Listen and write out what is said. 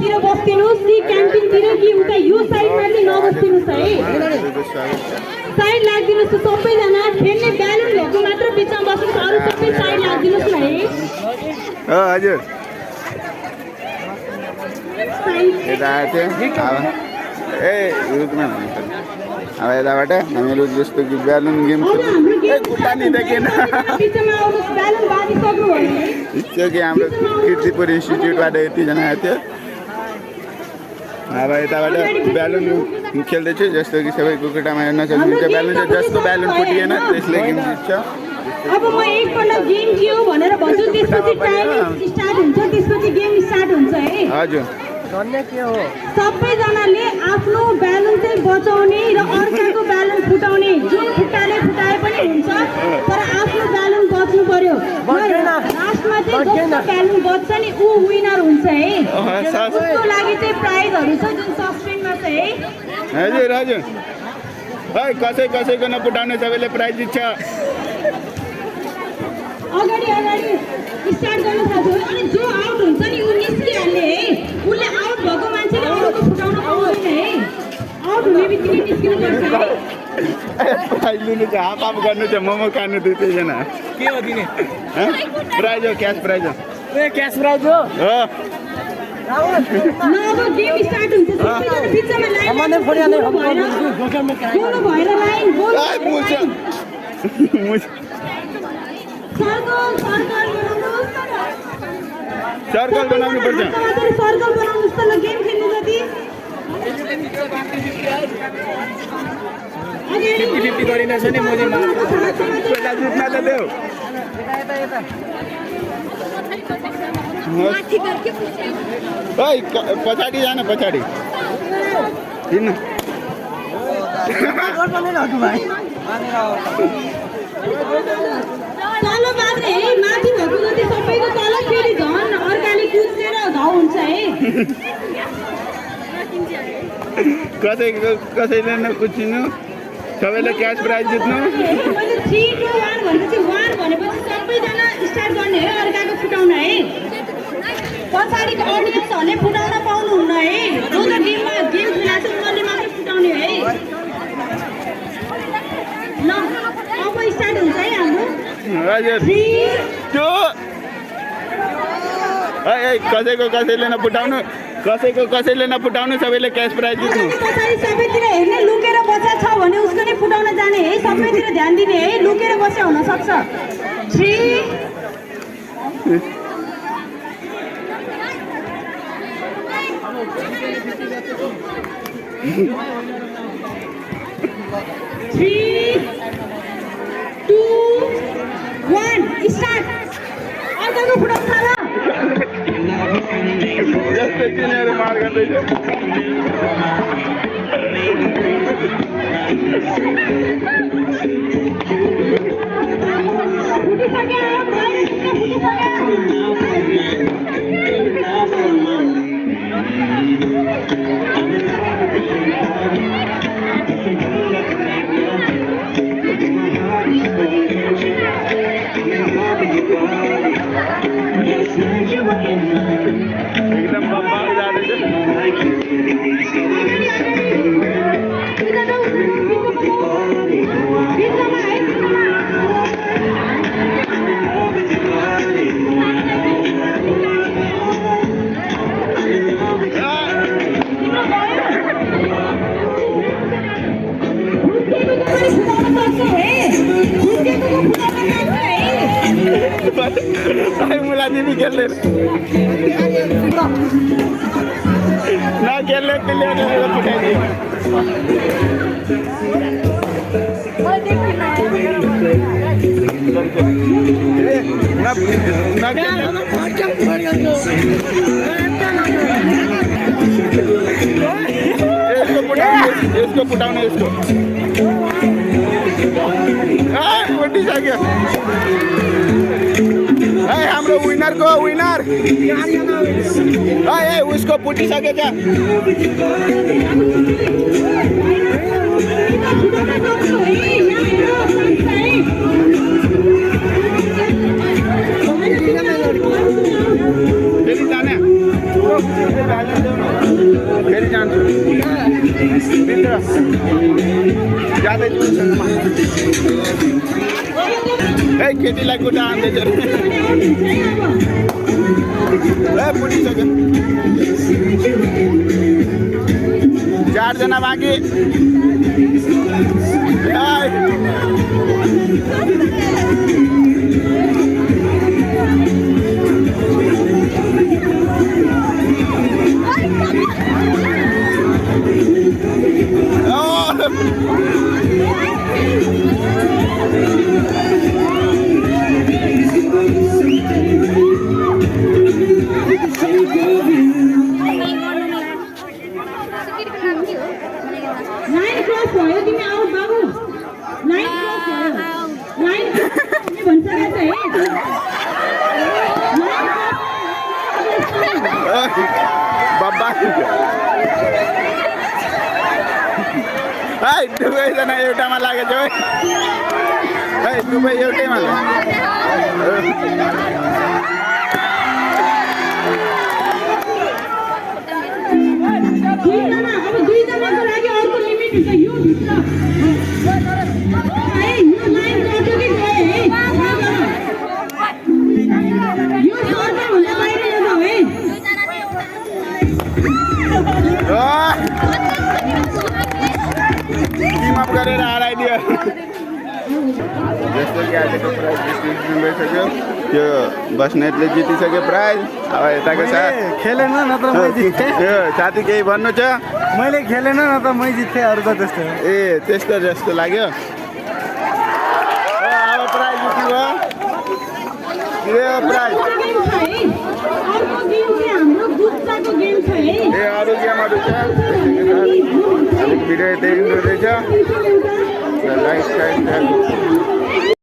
तिर बस्दिनुस् कि क्यान्टिनतिर कि उता यो साइडमा चाहिँ नबस्दिनुस् है। साइड लाग्दिनुस् सबैजना खेल्ने ब्यालुन भएको मात्र बिचमा बस्नुस् अरू सबै साइड लाग्दिनुस् न है। हजुर यता आएको थियो ए रुक्न अब यताबाट हामीहरू जस्तो कि ब्यालुन गेम खुट्टा देखेन त्यो कि हाम्रो किर्तिपुर इन्स्टिच्युटबाट यतिजना आएको थियो। अब यताबाट ब्यालुन खेल्दैछु जस्तो कि सबैको खुट्टामा हेर्न सक्नुहुन्छ ब्यालुन चाहिँ जसको ब्यालुन फुटिएन त्यसले गेम जित्छ। अब म एकपल्ट गेम के हो भनेर भन्छु त्यसपछि टाइम स्टार्ट हुन्छ त्यसपछि गेम स्टार्ट हुन्छ है। हजुर के हो सबैजनाले आफ्नो ब्यालुन चाहिँ बचाउने र अर्काको ब्यालुन फुटाउने जुन खुट्टाले फुटाए पनि हुन्छ तर आफ्नो ब्यालुन बच्नु पर्यो। लास्टमा चाहिँ जसको ब्यालुन बच्छ नि ऊ विनर हुन्छ है। उसको लागि चाहिँ प्राइजहरू छ जुन सस्पेनमा छ है। हजुर हजुर कसैको नफुटाउने सबैले प्राइज दिन्छ। अगाडि अगाडि स्टार्ट गर्नु थाल्छ अनि जो आउट हुन्छ नि ऊ निस्किहाल्ने है। उसले आउट भएको मान्छेले अरूको फुटाउन पाउँदैन है। आउट हुने बित्तिकै निस्किनु पर्छ है। प्राइज लिनु चाहिँ हाफ हाफ गर्नु चाहिँ मोमो खानु दुईजना के हो दिने प्राइज हो क्यास प्राइज हो क्यास प्राइज हो न अब गेम स्टार्ट हुन्छ सबैजना बिचमा लाइन गोलो भएर लाइन गोल सर्कल बनाउनु पर्छ। सर्कल बनाउनुस् त ल गेम खेल्नु जति 50-50 गरिरहेछ नि मैले पैसा जित्न त देऊ पछाडि जान पछाडि किन तल मात्र है माथि भएको जति सबैको तल फेरि झन् अर्काले कुच्नेर घाउ हुन्छ है। कसैले नकुचिनु सबैले क्यास प्राइज जित्नु। मैले 3, 2, 1 भनेपछि 1 भनेपछि सबैजना स्टार्ट गर्ने है अर्काको फुटाउन है। पछाडिको अडियन्सहरूले फुटाउन पाउनुहुन्न है। जो त गेममा गेम खेलाएको छ उनीहरूले मात्रै फुटाउने है। ल अब स्टार्ट हुन्छ है हाम्रो। हजुर 3, 2 कसैले नफुटाउनु सबैले क्यास प्राइज जित्नु। पछाडि सबैतिर हेर्ने लुकेर बसेको छ भने उसको नै फुटाउन जाने है। सबैतिर ध्यान दिने है। लुकेर बसे हुन सक्छ। 3 2 1 स्टार्ट। अर्काको फुटाउन थाल। जस्तै चिनेर मार गर्दैछ। एकदम बम्बाल जाँदैछ। मुला दिदी खेल्दैन नखेल्ने प्लेयर फुटाइदियो। यसको फुटाउने यसको फुटिसक्यो। हाम्रो विनरको विनर उसको फुटिसकेछ। फेरि जाने फेरि जान्छु भित्र जाँदैछु सँगमा ए केटीलाई कुटा आउँदैछ ए पुगिसक्यो 4 जना बाँकी दुवैजना एउटामा लागेछ है दुवै एउटैमा टिमअप गरेर हराइदियो जस्तो कि आजको प्राइज डिस्ट्रिब्युसन भइसक्यो त्यो बस्नेतले जितिसक्यो प्राइज अब यताको साथ खेलेन नत्र मै जित्थेँ साथी केही भन्नु छ मैले खेलेन नत्र मै जित्थेँ अरू त त्यस्तो ए त्यस्तो जस्तो लाग्यो अब प्राइज जित्नुभयो प्राइज ए अरू गेमहरू छ भिडियो यतै रहेछ